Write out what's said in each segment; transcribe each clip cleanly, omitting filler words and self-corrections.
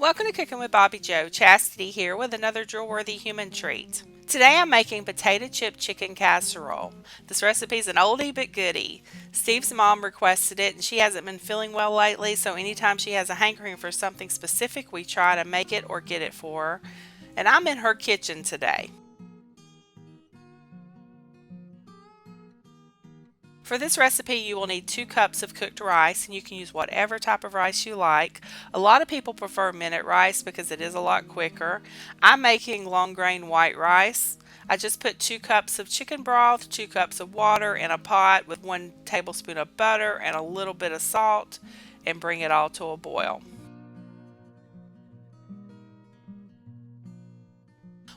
Welcome to Cooking with Bobbi Jo. Chastity here with another drill-worthy human treat. Today I'm making potato chip chicken casserole. This recipe is an oldie but goodie. Steve's mom requested it and she hasn't been feeling well lately, so anytime she has a hankering for something specific, we try to make it or get it for her. And I'm in her kitchen today. For this recipe, you will need 2 cups of cooked rice, and you can use whatever type of rice you like. A lot of people prefer minute rice because it is a lot quicker. I'm making long grain white rice. I just put 2 cups of chicken broth, 2 cups of water in a pot with 1 tablespoon of butter and a little bit of salt, and bring it all to a boil.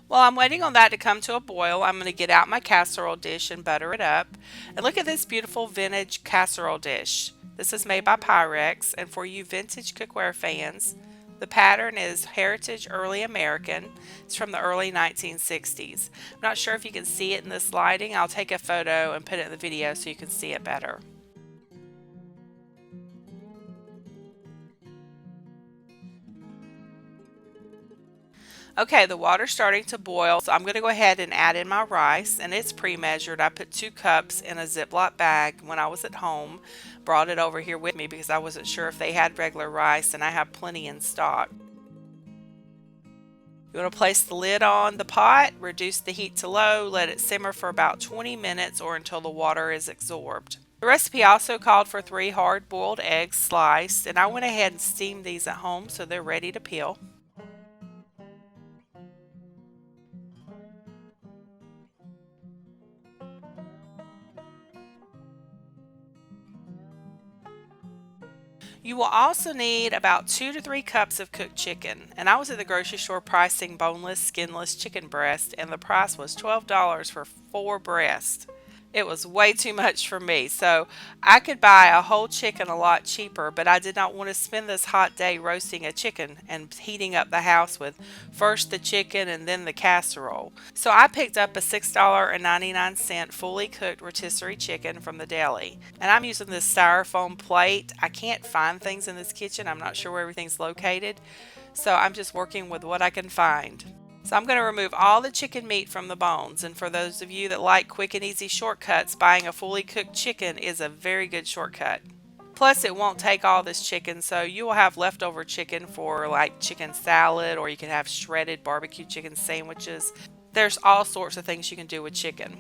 While I'm waiting on that to come to a boil, I'm going to get out my casserole dish and butter it up. And look at this beautiful vintage casserole dish. This is made by Pyrex, and for you vintage cookware fans, the pattern is Heritage Early American. It's from the early 1960s. I'm not sure if you can see it in this lighting. I'll take a photo and put it in the video so you can see it better. Okay, the water's starting to boil, so I'm going to go ahead and add in my rice, and it's pre-measured. I put 2 cups in a Ziploc bag when I was at home, brought it over here with me because I wasn't sure if they had regular rice, and I have plenty in stock. You want to place the lid on the pot, reduce the heat to low, let it simmer for about 20 minutes or until the water is absorbed. The recipe also called for 3 hard-boiled eggs sliced, and I went ahead and steamed these at home so they're ready to peel. You will also need about 2 to 3 cups of cooked chicken, and I was at the grocery store pricing boneless, skinless chicken breast, and the price was $12 for 4 breasts. It was way too much for me, so I could buy a whole chicken a lot cheaper, but I did not want to spend this hot day roasting a chicken and heating up the house with first the chicken and then the casserole. So I picked up a $6.99 fully cooked rotisserie chicken from the deli, and I'm using this styrofoam plate. I can't find things in this kitchen. I'm not sure where everything's located, so I'm just working with what I can find. So I'm going to remove all the chicken meat from the bones, and for those of you that like quick and easy shortcuts, buying a fully cooked chicken is a very good shortcut. Plus it won't take all this chicken, so you will have leftover chicken for like chicken salad, or you can have shredded barbecue chicken sandwiches. There's all sorts of things you can do with chicken.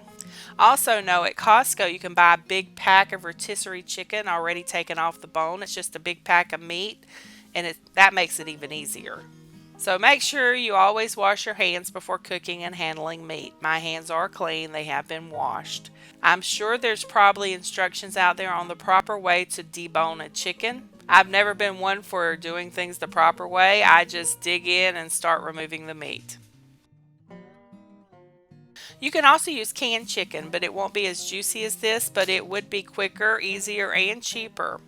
Also know at Costco you can buy a big pack of rotisserie chicken already taken off the bone. It's just a big pack of meat, and that makes it even easier. So make sure you always wash your hands before cooking and handling meat. My hands are clean, they have been washed. I'm sure there's probably instructions out there on the proper way to debone a chicken. I've never been one for doing things the proper way. I just dig in and start removing the meat. You can also use canned chicken, but it won't be as juicy as this, but it would be quicker, easier, and cheaper.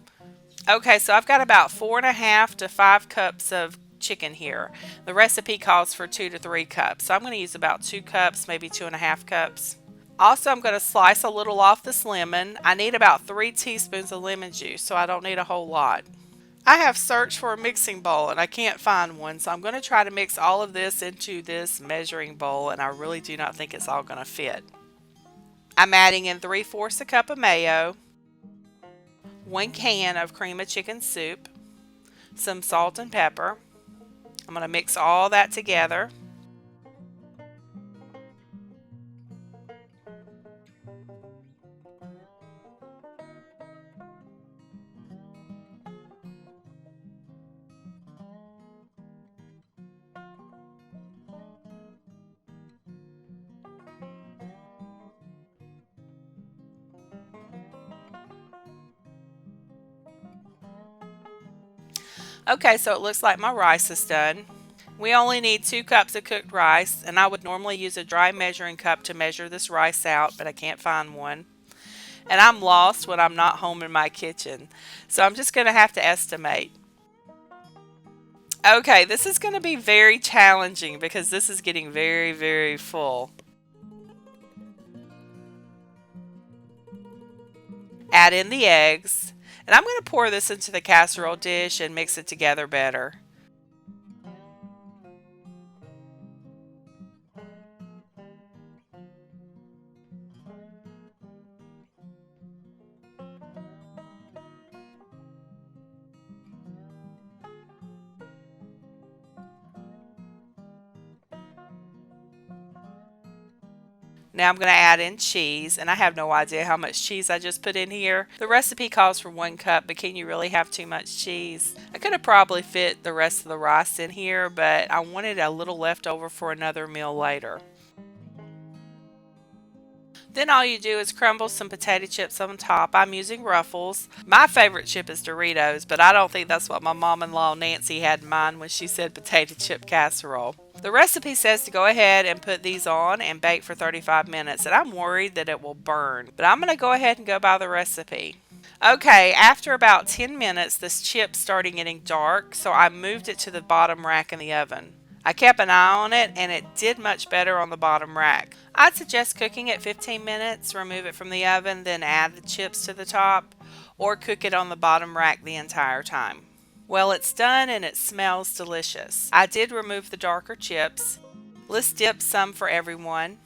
Okay, so I've got about 4.5 to 5 cups of chicken here. The recipe calls for 2 to 3 cups, so I'm going to use about 2 cups, maybe 2.5 cups. Also, I'm going to slice a little off this lemon. I need about 3 teaspoons of lemon juice, so I don't need a whole lot. I have searched for a mixing bowl and I can't find one, so I'm going to try to mix all of this into this measuring bowl, and I really do not think it's all going to fit. I'm adding in 3/4 a cup of mayo, 1 can of cream of chicken soup, some salt and pepper. I'm going to mix all that together. Okay, so it looks like my rice is done. We only need 2 cups of cooked rice, and I would normally use a dry measuring cup to measure this rice out, but I can't find one. And I'm lost when I'm not home in my kitchen, so I'm just going to have to estimate. Okay, this is going to be very challenging because this is getting very, very full. Add in the eggs, and I'm going to pour this into the casserole dish and mix it together better. Now I'm going to add in cheese, and I have no idea how much cheese I just put in here. The recipe calls for 1 cup, but can you really have too much cheese? I could have probably fit the rest of the rice in here, but I wanted a little left over for another meal later. Then all you do is crumble some potato chips on top. I'm using Ruffles. My favorite chip is Doritos, but I don't think that's what my mom-in-law Nancy had in mind when she said potato chip casserole. The recipe says to go ahead and put these on and bake for 35 minutes, and I'm worried that it will burn, but I'm going to go ahead and go by the recipe. Okay, after about 10 minutes, this chip started getting dark, so I moved it to the bottom rack in the oven. I kept an eye on it and it did much better on the bottom rack. I'd suggest cooking it 15 minutes, remove it from the oven, then add the chips to the top, or cook it on the bottom rack the entire time. Well, it's done and it smells delicious. I did remove the darker chips. Let's dip some for everyone.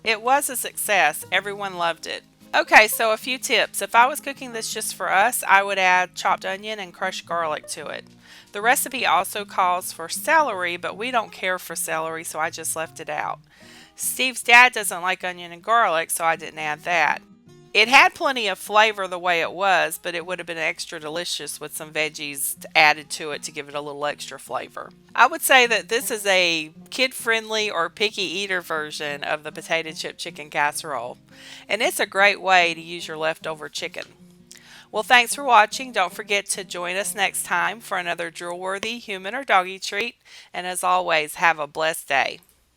It was a success. Everyone loved it. Okay, so a few tips. If I was cooking this just for us, I would add chopped onion and crushed garlic to it. The recipe also calls for celery, but we don't care for celery, so I just left it out. Steve's dad doesn't like onion and garlic, so I didn't add that. It had plenty of flavor the way it was, but it would have been extra delicious with some veggies added to it to give it a little extra flavor. I would say that this is a kid-friendly or picky eater version of the potato chip chicken casserole, and it's a great way to use your leftover chicken. Well, thanks for watching. Don't forget to join us next time for another drool-worthy human or doggy treat, and as always, have a blessed day.